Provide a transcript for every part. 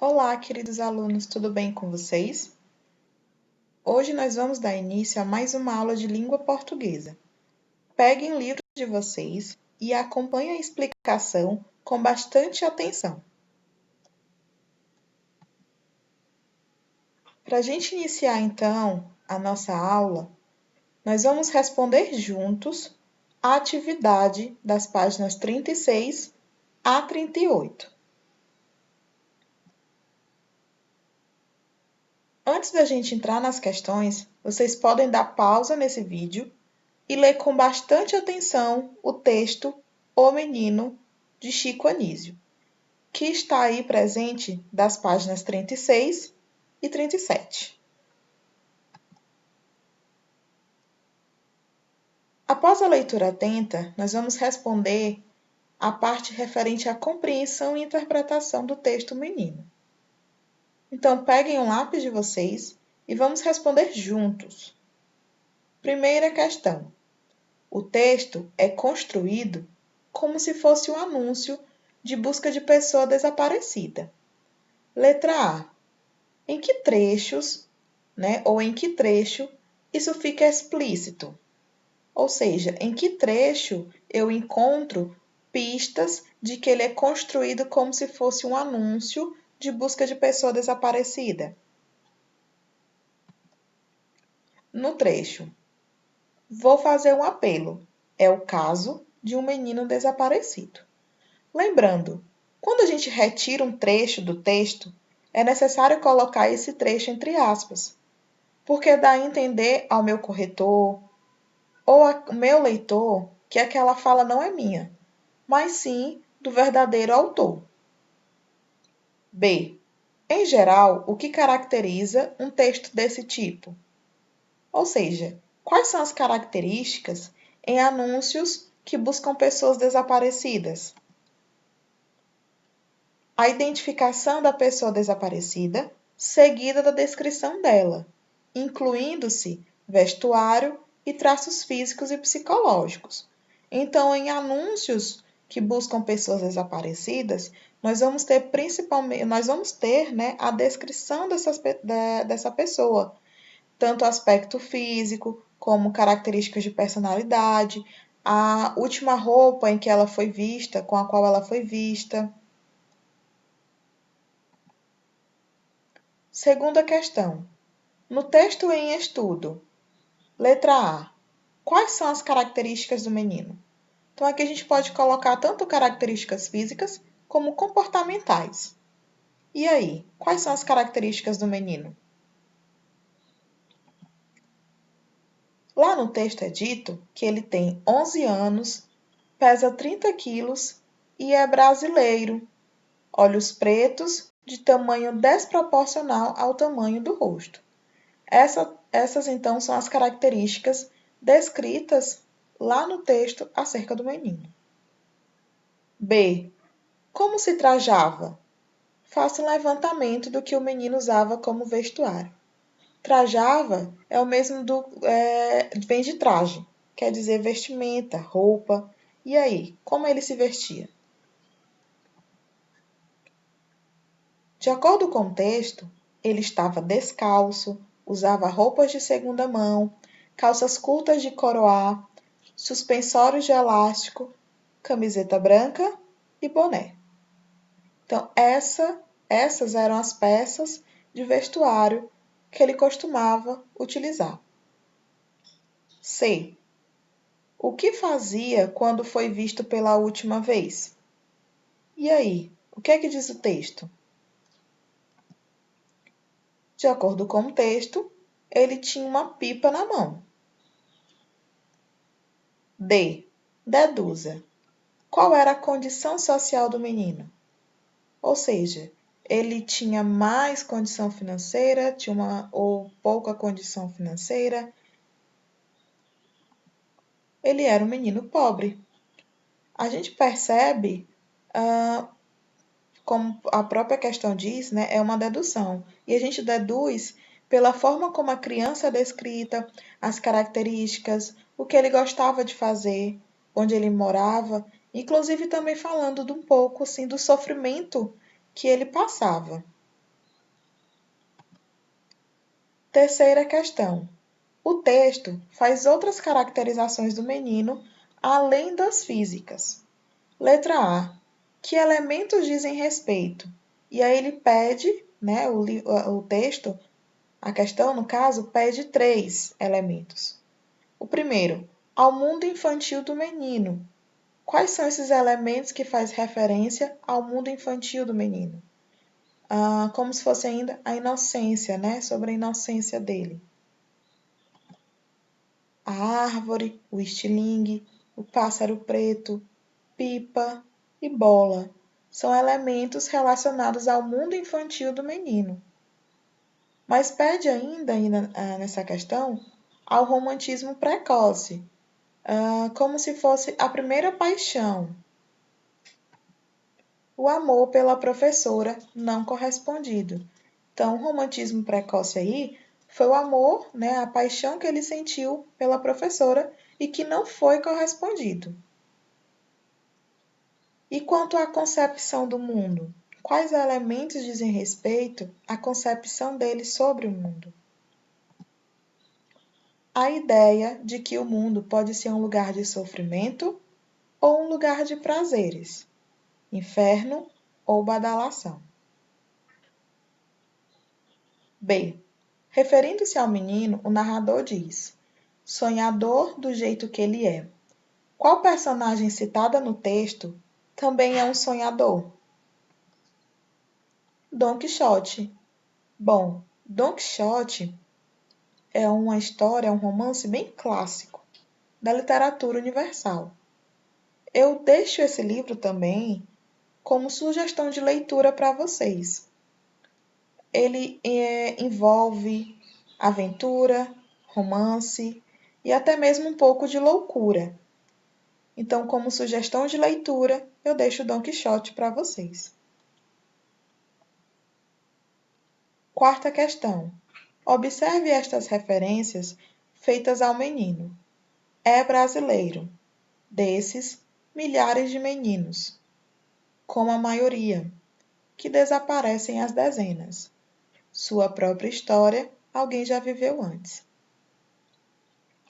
Olá, queridos alunos, tudo bem com vocês? Hoje nós vamos dar início a mais uma aula de língua portuguesa. Peguem o livro de vocês e acompanhem a explicação com bastante atenção. Para a gente iniciar então a nossa aula, nós vamos responder juntos a atividade das páginas 36 a 38. Antes da gente entrar nas questões, vocês podem dar pausa nesse vídeo e ler com bastante atenção o texto O Menino, de Chico Anísio, que está aí presente das páginas 36 e 37. Após a leitura atenta, nós vamos responder a parte referente à compreensão e interpretação do texto Menino. Então, peguem um lápis de vocês e vamos responder juntos. Primeira questão. O texto é construído como se fosse um anúncio de busca de pessoa desaparecida. Letra A. Em que trechos, ou em que trecho isso fica explícito? Ou seja, em que trecho eu encontro pistas de que ele é construído como se fosse um anúncio de busca de pessoa desaparecida? No trecho, vou fazer um apelo. É o caso de um menino desaparecido. Lembrando, quando a gente retira um trecho do texto, é necessário colocar esse trecho entre aspas, porque dá a entender ao meu corretor ou ao meu leitor que aquela fala não é minha, mas sim do verdadeiro autor. B. Em geral, o que caracteriza um texto desse tipo? Ou seja, quais são as características em anúncios que buscam pessoas desaparecidas? A identificação da pessoa desaparecida, seguida da descrição dela, incluindo-se vestuário e traços físicos e psicológicos. Então, em anúncios que buscam pessoas desaparecidas, nós vamos ter a descrição dessa pessoa, tanto aspecto físico como características de personalidade, a última roupa em que ela foi vista, com a qual ela foi vista. Segunda questão. No texto em estudo, letra A. Quais são as características do menino? Então, aqui a gente pode colocar tanto características físicas como comportamentais. E aí, quais são as características do menino? Lá no texto é dito que ele tem 11 anos, pesa 30 quilos e é brasileiro, olhos pretos, de tamanho desproporcional ao tamanho do rosto. Essas então são as características descritas lá no texto acerca do menino. B. Como se trajava? Faça um levantamento do que o menino usava como vestuário. Trajava é o mesmo vem de traje, quer dizer vestimenta, roupa. E aí, como ele se vestia? De acordo com o texto, ele estava descalço, usava roupas de segunda mão, calças curtas de coroá, suspensórios de elástico, camiseta branca e boné. Então, essas eram as peças de vestuário que ele costumava utilizar. C. O que fazia quando foi visto pela última vez? E aí, o que é que diz o texto? De acordo com o texto, ele tinha uma pipa na mão. D. Deduza. Qual era a condição social do menino? Ou seja, ele tinha mais condição financeira, ou pouca condição financeira. Ele era um menino pobre. A gente percebe, como a própria questão diz, é uma dedução. E a gente deduz pela forma como a criança é descrita, as características, o que ele gostava de fazer, onde ele morava, inclusive também falando de um pouco assim, do sofrimento que ele passava. Terceira questão. O texto faz outras caracterizações do menino além das físicas. Letra A. Que elementos dizem respeito? E aí ele pede, né, o texto, a questão, no caso, pede 3 elementos. O primeiro, ao mundo infantil do menino. Quais são esses elementos que faz referência ao mundo infantil do menino? Como se fosse ainda a inocência, né? Sobre a inocência dele. A árvore, o estilingue, o pássaro preto, pipa e bola são elementos relacionados ao mundo infantil do menino. Mas pede ainda nessa questão ao romantismo precoce, como se fosse a primeira paixão. O amor pela professora não correspondido. Então, o romantismo precoce aí foi o amor, né, a paixão que ele sentiu pela professora e que não foi correspondido. E quanto à concepção do mundo? Quais elementos dizem respeito à concepção dele sobre o mundo? A ideia de que o mundo pode ser um lugar de sofrimento ou um lugar de prazeres, inferno ou badalação. B. Referindo-se ao menino, o narrador diz: sonhador do jeito que ele é. Qual personagem citada no texto também é um sonhador? Dom Quixote. Bom, Dom Quixote é uma história, um romance bem clássico da literatura universal. Eu deixo esse livro também como sugestão de leitura para vocês. Ele envolve aventura, romance e até mesmo um pouco de loucura. Então, como sugestão de leitura, eu deixo Dom Quixote para vocês. Quarta questão. Observe estas referências feitas ao menino. É brasileiro. Desses, milhares de meninos, como a maioria, que desaparecem às dezenas. Sua própria história, alguém já viveu antes.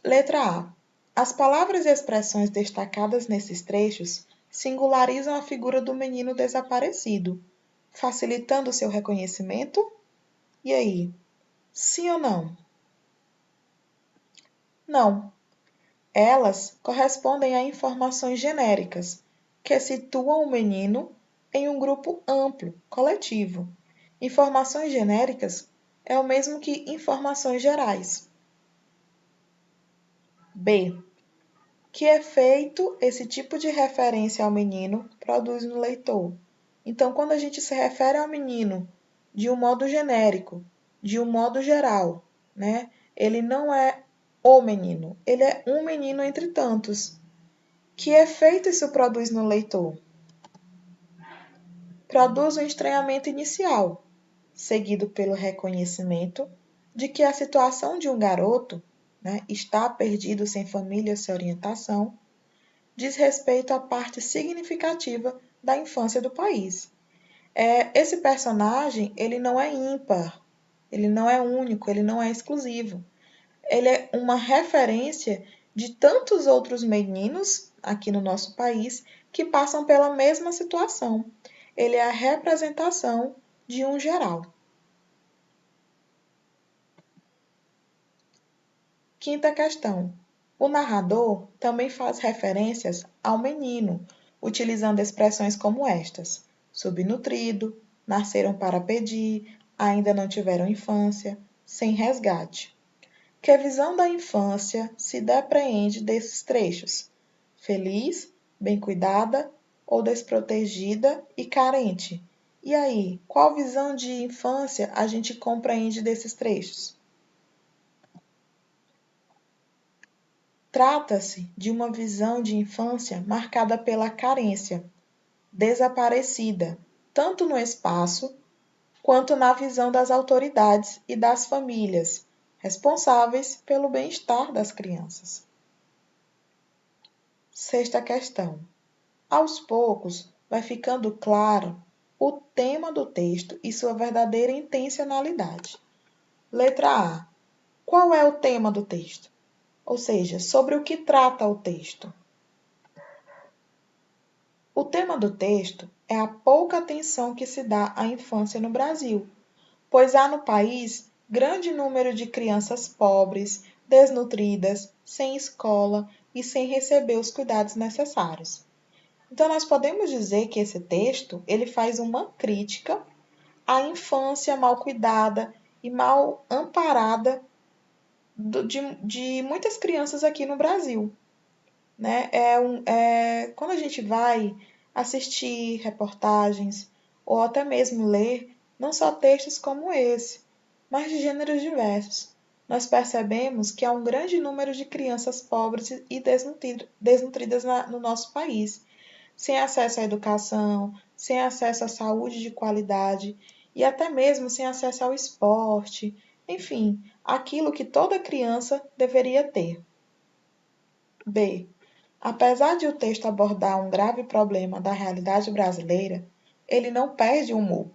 Letra A. As palavras e expressões destacadas nesses trechos singularizam a figura do menino desaparecido, facilitando seu reconhecimento? E aí, sim ou não? Não. Elas correspondem a informações genéricas, que situam o menino em um grupo amplo, coletivo. Informações genéricas é o mesmo que informações gerais. B. Que efeito esse tipo de referência ao menino produz no leitor? Então, quando a gente se refere ao menino de um modo genérico, de um modo geral, né? Ele não é o menino, ele é um menino entre tantos. Que efeito isso produz no leitor? Produz um estranhamento inicial, seguido pelo reconhecimento de que a situação de um garoto, né, está perdido sem família, sem orientação, diz respeito à parte significativa da infância do país. Esse personagem, ele não é ímpar, ele não é único, ele não é exclusivo. Ele é uma referência de tantos outros meninos aqui no nosso país que passam pela mesma situação. Ele é a representação de um geral. Quinta questão. O narrador também faz referências ao menino, utilizando expressões como estas: subnutrido, nasceram para pedir, ainda não tiveram infância, sem resgate. Que visão da infância se depreende desses trechos? Feliz, bem cuidada ou desprotegida e carente? E aí, qual visão de infância a gente compreende desses trechos? Trata-se de uma visão de infância marcada pela carência, desaparecida, tanto no espaço quanto na visão das autoridades e das famílias, responsáveis pelo bem-estar das crianças. Sexta questão. Aos poucos, vai ficando claro o tema do texto e sua verdadeira intencionalidade. Letra A. Qual é o tema do texto? Ou seja, sobre o que trata o texto. O tema do texto é a pouca atenção que se dá à infância no Brasil, pois há no país grande número de crianças pobres, desnutridas, sem escola e sem receber os cuidados necessários. Então nós podemos dizer que esse texto, ele faz uma crítica à infância mal cuidada e mal amparada de muitas crianças aqui no Brasil. Né? Quando a gente vai assistir reportagens ou até mesmo ler, não só textos como esse, mas de gêneros diversos, nós percebemos que há um grande número de crianças pobres e desnutridas no nosso país, sem acesso à educação, sem acesso à saúde de qualidade e até mesmo sem acesso ao esporte, enfim, aquilo que toda criança deveria ter. B. Apesar de o texto abordar um grave problema da realidade brasileira, ele não perde o humor.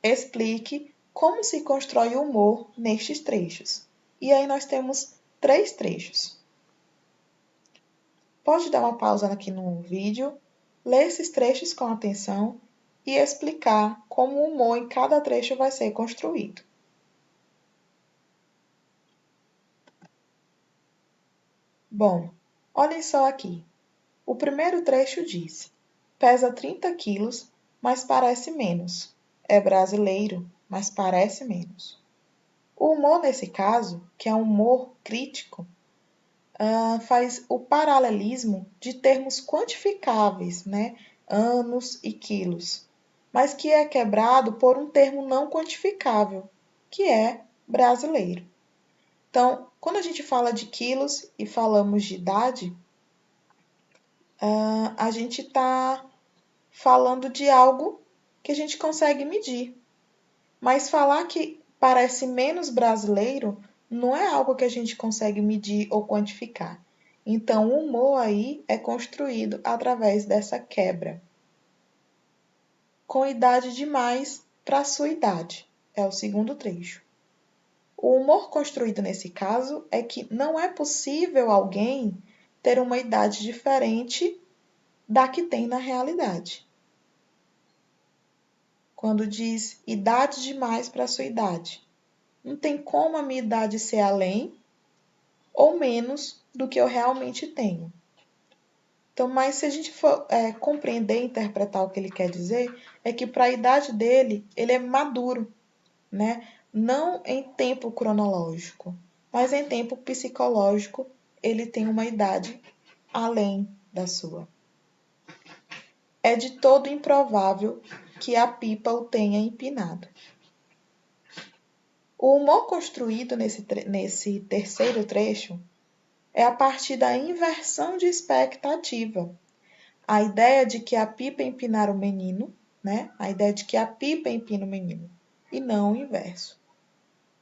Explique como se constrói o humor nestes trechos. E aí nós temos 3 trechos. Pode dar uma pausa aqui no vídeo, ler esses trechos com atenção e explicar como o humor em cada trecho vai ser construído. Bom, olhem só aqui. O primeiro trecho diz: pesa 30 quilos, mas parece menos. É brasileiro, mas parece menos. O humor, nesse caso, que é um humor crítico, faz o paralelismo de termos quantificáveis, né? Anos e quilos, mas que é quebrado por um termo não quantificável, que é brasileiro. Então, quando a gente fala de quilos e falamos de idade, a gente está falando de algo que a gente consegue medir. Mas falar que parece menos brasileiro não é algo que a gente consegue medir ou quantificar. Então, o humor aí é construído através dessa quebra. Com idade demais para sua idade, é o segundo trecho. O humor construído nesse caso é que não é possível alguém ter uma idade diferente da que tem na realidade. Quando diz idade demais para sua idade, não tem como a minha idade ser além ou menos do que eu realmente tenho. Então, mas se a gente for compreender e interpretar o que ele quer dizer, é que para a idade dele, ele é maduro, né? Não em tempo cronológico, mas em tempo psicológico, ele tem uma idade além da sua. É de todo improvável que a pipa o tenha empinado. O humor construído nesse terceiro trecho é a partir da inversão de expectativa. A ideia de que a pipa empinar o menino, né? A ideia de que a pipa empina o menino, e não o inverso.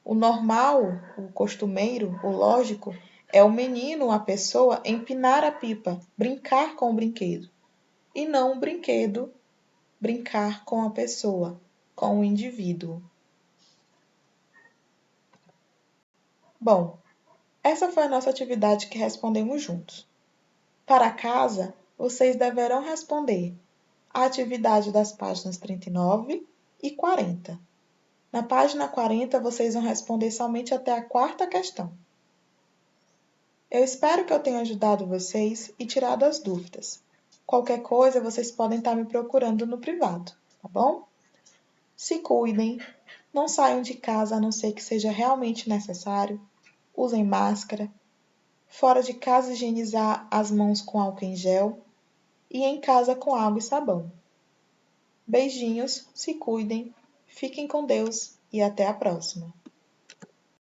O normal, o costumeiro, o lógico, é o menino, a pessoa, empinar a pipa, brincar com o brinquedo, e não o brinquedo brincar com a pessoa, com o indivíduo. Bom, essa foi a nossa atividade que respondemos juntos. Para casa, vocês deverão responder a atividade das páginas 39 e 40. Na página 40, vocês vão responder somente até a quarta questão. Eu espero que eu tenha ajudado vocês e tirado as dúvidas. Qualquer coisa, vocês podem estar me procurando no privado, tá bom? Se cuidem, não saiam de casa a não ser que seja realmente necessário. Usem máscara. Fora de casa, higienizar as mãos com álcool em gel. E em casa com água e sabão. Beijinhos, se cuidem, fiquem com Deus e até a próxima.